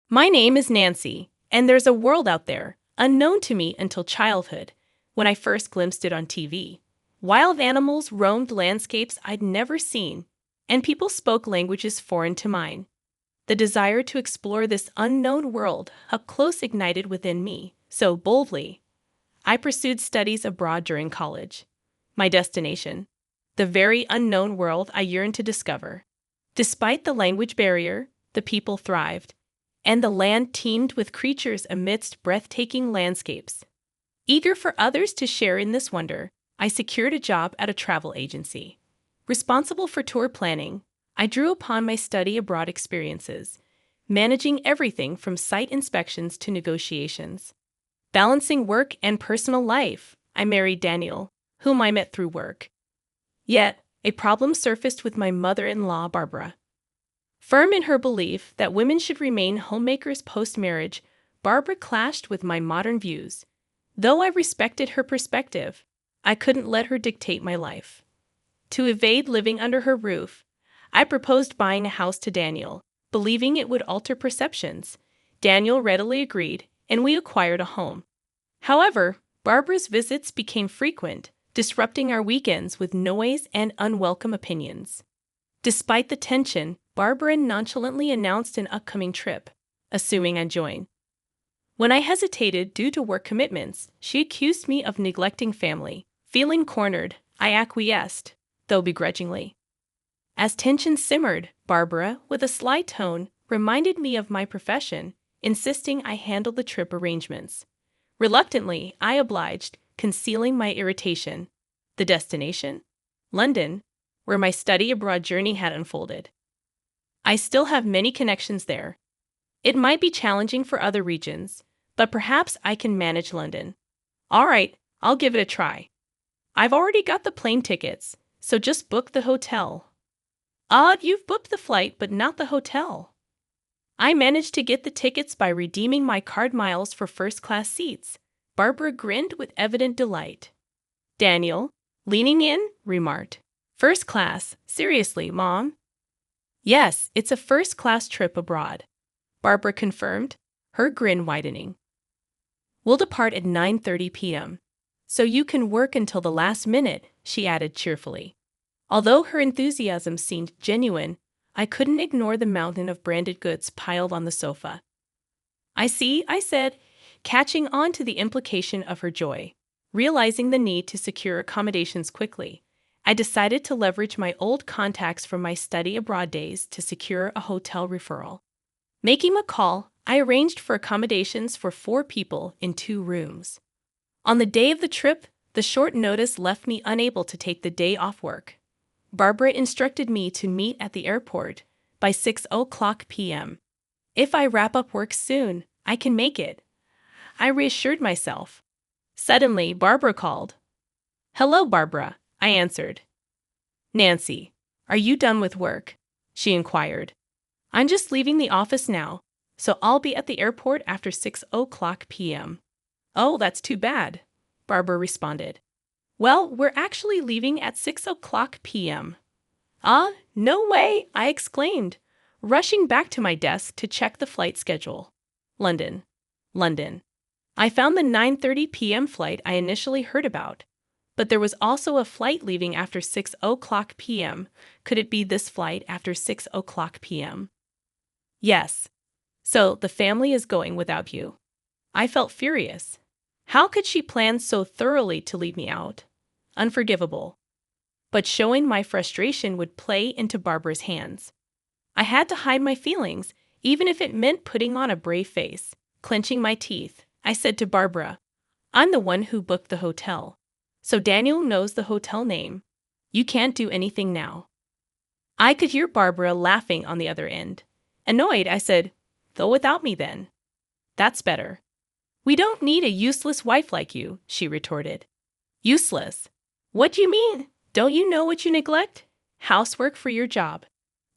My name is Nancy, and there's a world out there, unknown to me until childhood, when I first glimpsed it on TV. Wild animals roamed landscapes I'd never seen, and people spoke languages foreign to mine. The desire to explore this unknown world up close ignited within me, so boldly. I pursued studies abroad during college. My destination, the very unknown world I yearned to discover. Despite the language barrier, the people thrived, and the land teemed with creatures amidst breathtaking landscapes. Eager for others to share in this wonder, I secured a job at a travel agency. Responsible for tour planning, I drew upon my study abroad experiences, managing everything from site inspections to negotiations. Balancing work and personal life, I married Daniel, whom I met through work. Yet, a problem surfaced with my mother-in-law, Barbara. Firm in her belief that women should remain homemakers post-marriage, Barbara clashed with my modern views. Though I respected her perspective, I couldn't let her dictate my life. To evade living under her roof, I proposed buying a house to Daniel, believing it would alter perceptions. Daniel readily agreed, and we acquired a home. However, Barbara's visits became frequent, disrupting our weekends with noise and unwelcome opinions. Despite the tension, Barbara nonchalantly announced an upcoming trip, assuming I'd join. When I hesitated due to work commitments, she accused me of neglecting family. Feeling cornered, I acquiesced, though begrudgingly. As tension simmered, Barbara, with a sly tone, reminded me of my profession, insisting I handle the trip arrangements. Reluctantly, I obliged, concealing my irritation. The destination? London, where my study abroad journey had unfolded. I still have many connections there. It might be challenging for other regions, but perhaps I can manage London. All right, I'll give it a try. I've already got the plane tickets, so just book the hotel. Odd, you've booked the flight, but not the hotel. I managed to get the tickets by redeeming my card miles for first-class seats. Barbara grinned with evident delight. Daniel, leaning in, remarked, "First class, seriously, Mom?" "Yes, it's a first-class trip abroad," Barbara confirmed, her grin widening. "We'll depart at 9:30 p.m., so you can work until the last minute," she added cheerfully. Although her enthusiasm seemed genuine, I couldn't ignore the mountain of branded goods piled on the sofa. "I see," I said, catching on to the implication of her joy. Realizing the need to secure accommodations quickly, I decided to leverage my old contacts from my study abroad days to secure a hotel referral. Making a call, I arranged for accommodations for 4 people in 2 rooms. On the day of the trip, the short notice left me unable to take the day off work. Barbara instructed me to meet at the airport by 6:00 p.m. If I wrap up work soon, I can make it, I reassured myself. Suddenly, Barbara called. "Hello, Barbara," I answered. "Nancy, are you done with work?" she inquired. "I'm just leaving the office now, so I'll be at the airport after 6:00 p.m. "Oh, that's too bad," Barbara responded. "Well, we're actually leaving at 6:00 p.m. "Ah, no way!" I exclaimed, rushing back to my desk to check the flight schedule. London. I found the 9:30 p.m. flight I initially heard about, but there was also a flight leaving after 6:00 p.m. Could it be this flight after 6:00 p.m.? Yes. So the family is going without you. I felt furious. How could she plan so thoroughly to leave me out? Unforgivable. But showing my frustration would play into Barbara's hands. I had to hide my feelings, even if it meant putting on a brave face. Clenching my teeth, I said to Barbara, "I'm the one who booked the hotel, so Daniel knows the hotel name. You can't do anything now." I could hear Barbara laughing on the other end. Annoyed, I said, "Go without me then." "That's better." "We don't need a useless wife like you," she retorted. "Useless? What do you mean? Don't you know what you neglect? Housework for your job."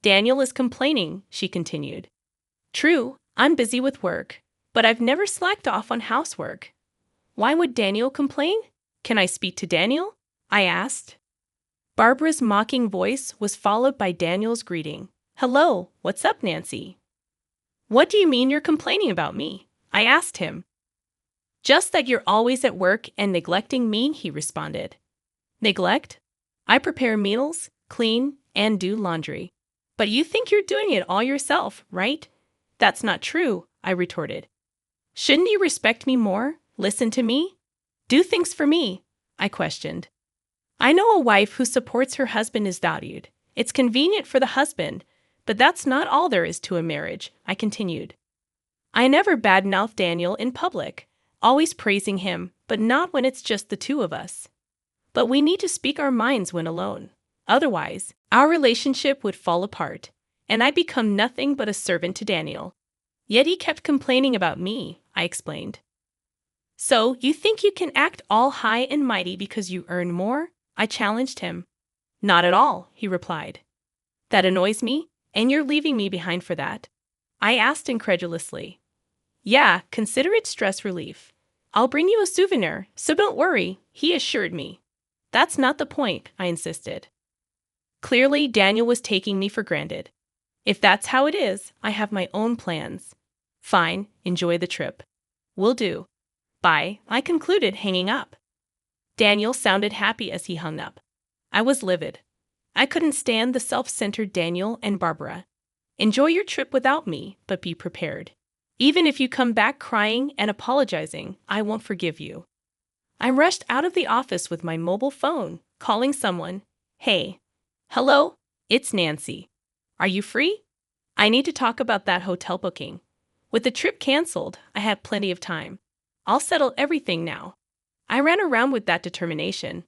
"Daniel is complaining," she continued. "True, I'm busy with work, but I've never slacked off on housework." "Why would Daniel complain? Can I speak to Daniel?" I asked. Barbara's mocking voice was followed by Daniel's greeting. "Hello, what's up, Nancy?" What do you mean you're complaining about me? I asked him. Just that you're always at work and neglecting me, he responded. Neglect? I prepare meals, clean, and do laundry. But you think you're doing it all yourself, right? That's not true, I retorted. Shouldn't you respect me more? Listen to me? Do things for me, I questioned. I know a wife who supports her husband is valued. It's convenient for the husband, but that's not all there is to a marriage, I continued. I never badmouth Daniel in public, always praising him, but not when it's just the two of us. But we need to speak our minds when alone. Otherwise, our relationship would fall apart, and I'd become nothing but a servant to Daniel. Yet he kept complaining about me, I explained. So, you think you can act all high and mighty because you earn more? I challenged him. Not at all, he replied. That annoys me, and you're leaving me behind for that? I asked incredulously. Yeah, consider it stress relief. I'll bring you a souvenir, so don't worry, he assured me. That's not the point, I insisted. Clearly, Daniel was taking me for granted. If that's how it is, I have my own plans. Fine, enjoy the trip. Will do. Bye, I concluded, hanging up. Daniel sounded happy as he hung up. I was livid. I couldn't stand the self-centered Daniel and Barbara. Enjoy your trip without me, but be prepared. Even if you come back crying and apologizing, I won't forgive you. I rushed out of the office with my mobile phone, calling someone. Hey. Hello, it's Nancy. Are you free? I need to talk about that hotel booking. With the trip canceled, I have plenty of time. I'll settle everything now. I ran around with that determination.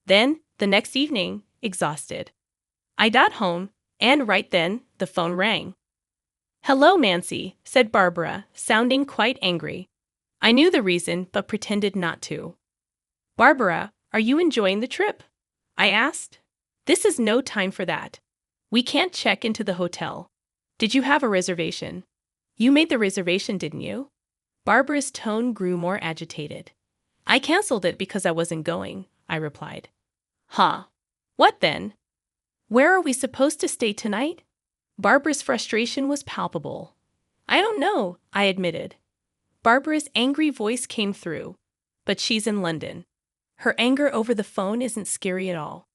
Then, the next evening, exhausted. I got home, and right then, the phone rang. Hello, Nancy, said Barbara, sounding quite angry. I knew the reason, but pretended not to. Barbara, are you enjoying the trip? I asked. This is no time for that. We can't check into the hotel. Did you have a reservation? You made the reservation, didn't you? Barbara's tone grew more agitated. I canceled it because I wasn't going, I replied. Huh. What then? Where are we supposed to stay tonight? Barbara's frustration was palpable. I don't know, I admitted. Barbara's angry voice came through. But she's in London. Her anger over the phone isn't scary at all.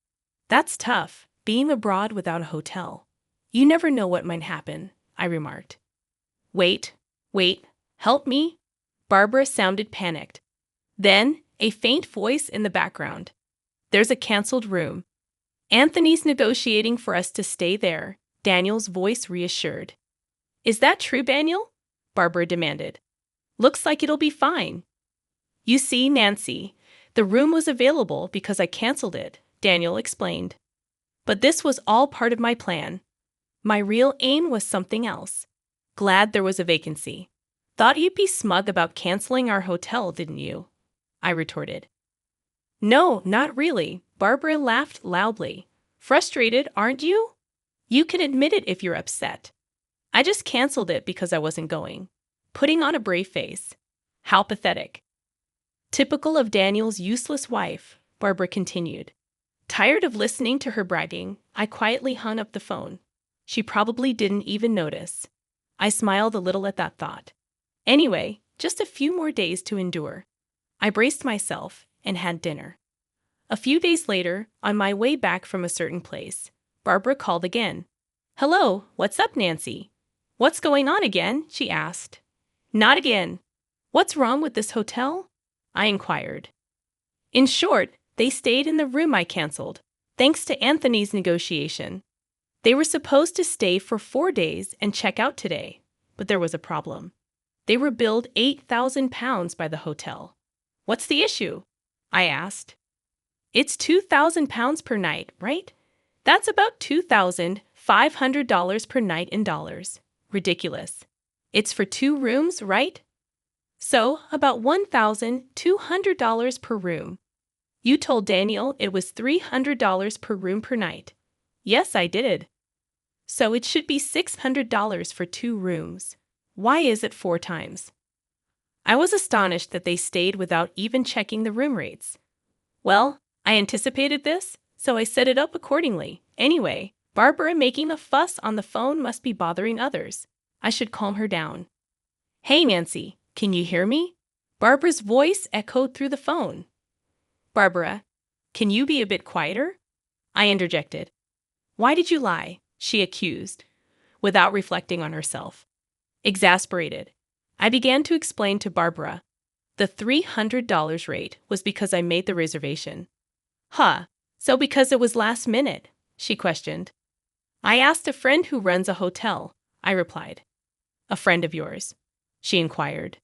That's tough, being abroad without a hotel. You never know what might happen, I remarked. Wait, help me? Barbara sounded panicked. Then, a faint voice in the background. There's a canceled room. Anthony's negotiating for us to stay there, Daniel's voice reassured. Is that true, Daniel? Barbara demanded. Looks like it'll be fine. You see, Nancy, the room was available because I canceled it, Daniel explained. But this was all part of my plan. My real aim was something else. Glad there was a vacancy. Thought you'd be smug about canceling our hotel, didn't you? I retorted. No, not really, Barbara laughed loudly. Frustrated, aren't you? You can admit it if you're upset. I just canceled it because I wasn't going. Putting on a brave face. How pathetic. Typical of Daniel's useless wife, Barbara continued. Tired of listening to her bragging, I quietly hung up the phone. She probably didn't even notice. I smiled a little at that thought. Anyway, just a few more days to endure. I braced myself and had dinner. A few days later, on my way back from a certain place, Barbara called again. Hello, what's up, Nancy? What's going on again? She asked. Not again. What's wrong with this hotel? I inquired. In short, they stayed in the room I canceled, thanks to Anthony's negotiation. They were supposed to stay for 4 days and check out today, but there was a problem. They were billed £8,000 by the hotel. What's the issue? I asked. It's £2,000 per night, right? That's about $2,500 per night in dollars. Ridiculous. It's for 2 rooms, right? So, about $1,200 per room. You told Daniel it was $300 per room per night. Yes, I did. So it should be $600 for 2 rooms. Why is it 4 times? I was astonished that they stayed without even checking the room rates. Well, I anticipated this, so I set it up accordingly. Anyway, Barbara making a fuss on the phone must be bothering others. I should calm her down. Hey, Nancy, can you hear me? Barbara's voice echoed through the phone. Barbara, can you be a bit quieter? I interjected. Why did you lie? She accused, without reflecting on herself. Exasperated, I began to explain to Barbara. The $300 rate was because I made the reservation. Huh, so because it was last minute? She questioned. I asked a friend who runs a hotel, I replied. A friend of yours? She inquired.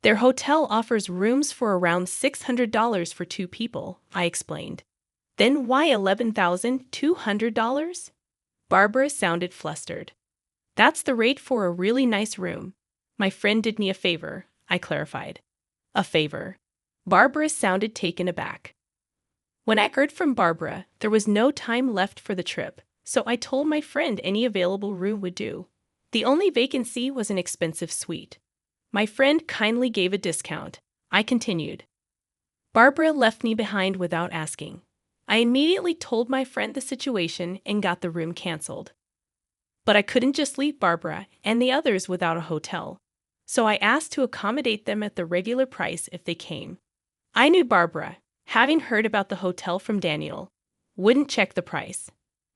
Their hotel offers rooms for around $600 for 2 people, I explained. Then why $11,200? Barbara sounded flustered. That's the rate for a really nice room. My friend did me a favor, I clarified. A favor. Barbara sounded taken aback. When I heard from Barbara, there was no time left for the trip, so I told my friend any available room would do. The only vacancy was an expensive suite. My friend kindly gave a discount. I continued. Barbara left me behind without asking. I immediately told my friend the situation and got the room canceled. But I couldn't just leave Barbara and the others without a hotel, so I asked to accommodate them at the regular price if they came. I knew Barbara, having heard about the hotel from Daniel, wouldn't check the price.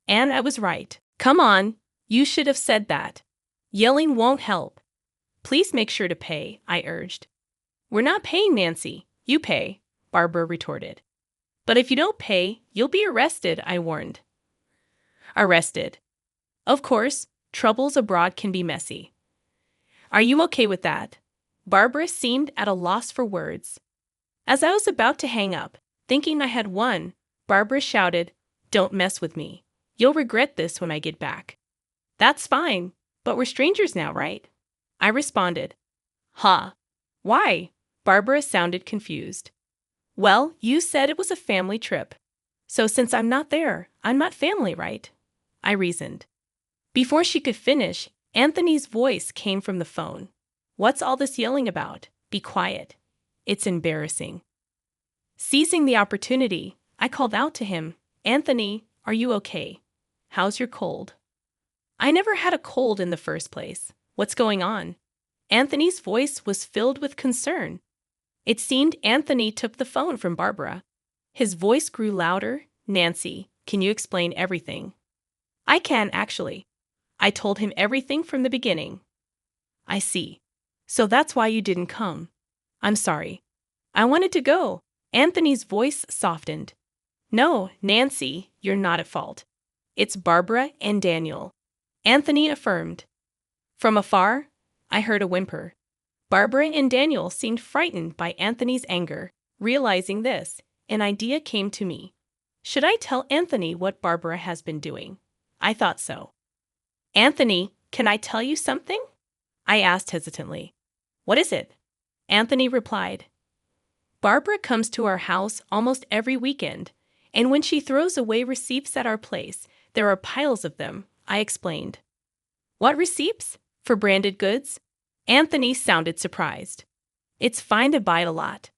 And I was right. Come on, you should have said that. Yelling won't help. Please make sure to pay, I urged. We're not paying, Nancy. You pay, Barbara retorted. But if you don't pay, you'll be arrested, I warned. Arrested. Of course, troubles abroad can be messy. Are you okay with that? Barbara seemed at a loss for words. As I was about to hang up, thinking I had won, Barbara shouted, Don't mess with me. You'll regret this when I get back. That's fine, but we're strangers now, right? I responded. Huh. Why? Barbara sounded confused. Well, you said it was a family trip. So since I'm not there, I'm not family, right? I reasoned. Before she could finish, Anthony's voice came from the phone. What's all this yelling about? Be quiet. It's embarrassing. Seizing the opportunity, I called out to him, Anthony, are you okay? How's your cold? I never had a cold in the first place. What's going on? Anthony's voice was filled with concern. It seemed Anthony took the phone from Barbara. His voice grew louder. Nancy, can you explain everything? I can, actually. I told him everything from the beginning. I see. So that's why you didn't come. I'm sorry. I wanted to go. Anthony's voice softened. No, Nancy, you're not at fault. It's Barbara and Daniel. Anthony affirmed. From afar, I heard a whimper. Barbara and Daniel seemed frightened by Anthony's anger. Realizing this, an idea came to me. Should I tell Anthony what Barbara has been doing? I thought so. Anthony, can I tell you something? I asked hesitantly. What is it? Anthony replied. Barbara comes to our house almost every weekend, and when she throws away receipts at our place, there are piles of them, I explained. What receipts? For branded goods? Anthony sounded surprised. It's fine to buy a lot,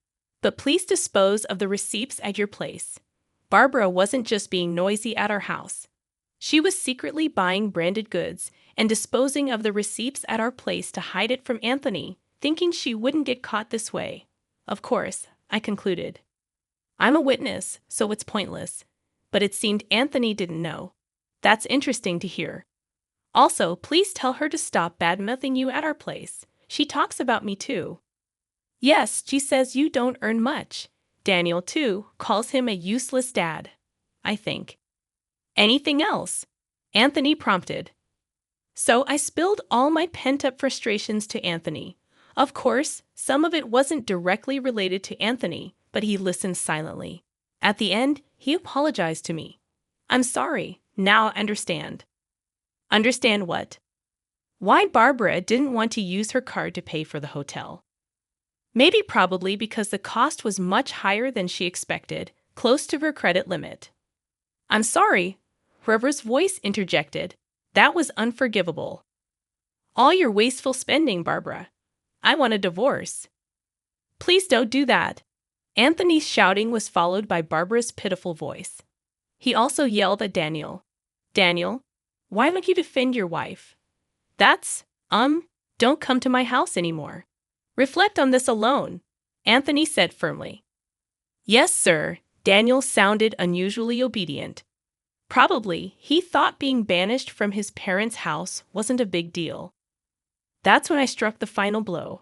but please dispose of the receipts at your place. Barbara wasn't just being noisy at our house. She was secretly buying branded goods and disposing of the receipts at our place to hide it from Anthony, thinking she wouldn't get caught this way. Of course, I concluded. I'm a witness, so it's pointless. But it seemed Anthony didn't know. That's interesting to hear. Also, please tell her to stop bad-mouthing you at our place. She talks about me too. Yes, she says you don't earn much. Daniel, too, calls him a useless dad, I think. Anything else? Anthony prompted. So I spilled all my pent-up frustrations to Anthony. Of course, some of it wasn't directly related to Anthony, but he listened silently. At the end, he apologized to me. I'm sorry. Now I understand. Understand what? Why Barbara didn't want to use her card to pay for the hotel. Maybe probably because the cost was much higher than she expected, close to her credit limit. I'm sorry, whoever's voice interjected. That was unforgivable. All your wasteful spending, Barbara. I want a divorce. Please don't do that. Anthony's shouting was followed by Barbara's pitiful voice. He also yelled at Daniel. Daniel, why don't you defend your wife? That's Don't come to my house anymore. Reflect on this alone, Anthony said firmly. Yes, sir. Daniel sounded unusually obedient. Probably he thought being banished from his parents' house wasn't a big deal. That's when I struck the final blow.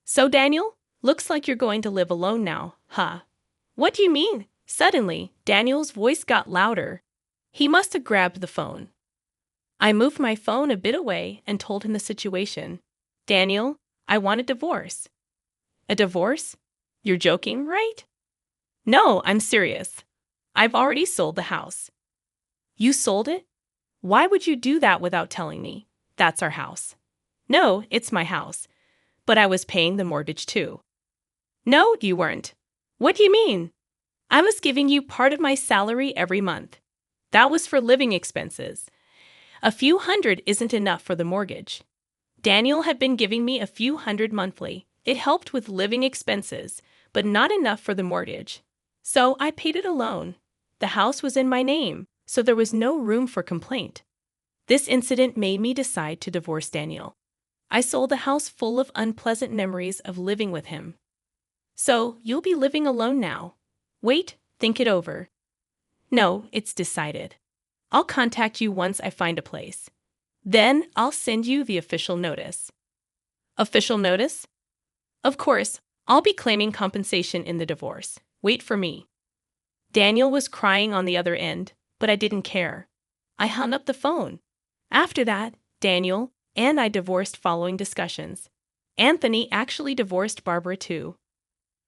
So, Daniel, looks like you're going to live alone now, huh? What do you mean? Suddenly, Daniel's voice got louder. He must have grabbed the phone. I moved my phone a bit away and told him the situation. Daniel, I want a divorce. A divorce? You're joking, right? No, I'm serious. I've already sold the house. You sold it? Why would you do that without telling me? That's our house. No, it's my house. But I was paying the mortgage too. No, you weren't. What do you mean? I was giving you part of my salary every month. That was for living expenses. A few hundred isn't enough for the mortgage. Daniel had been giving me a few hundred monthly. It helped with living expenses, but not enough for the mortgage. So I paid it alone. The house was in my name, so there was no room for complaint. This incident made me decide to divorce Daniel. I sold the house full of unpleasant memories of living with him. So you'll be living alone now. Wait, think it over. No, it's decided. I'll contact you once I find a place. Then I'll send you the official notice. Official notice? Of course, I'll be claiming compensation in the divorce. Wait for me. Daniel was crying on the other end, but I didn't care. I hung up the phone. After that, Daniel and I divorced following discussions. Anthony actually divorced Barbara too.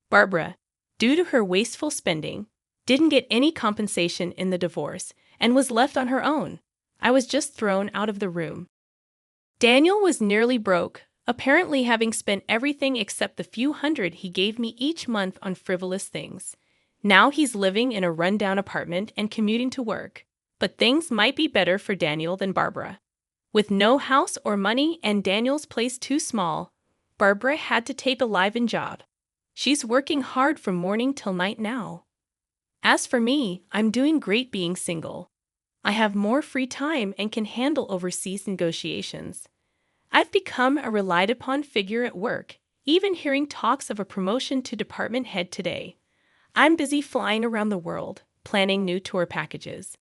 Barbara, due to her wasteful spending, didn't get any compensation in the divorce and was left on her own. I was just thrown out of the room. Daniel was nearly broke, apparently having spent everything except the few hundred he gave me each month on frivolous things. Now he's living in a rundown apartment and commuting to work. But things might be better for Daniel than Barbara. With no house or money and Daniel's place too small, Barbara had to take a live-in job. She's working hard from morning till night now. As for me, I'm doing great being single. I have more free time and can handle overseas negotiations. I've become a relied-upon figure at work, even hearing talks of a promotion to department head today. I'm busy flying around the world, planning new tour packages.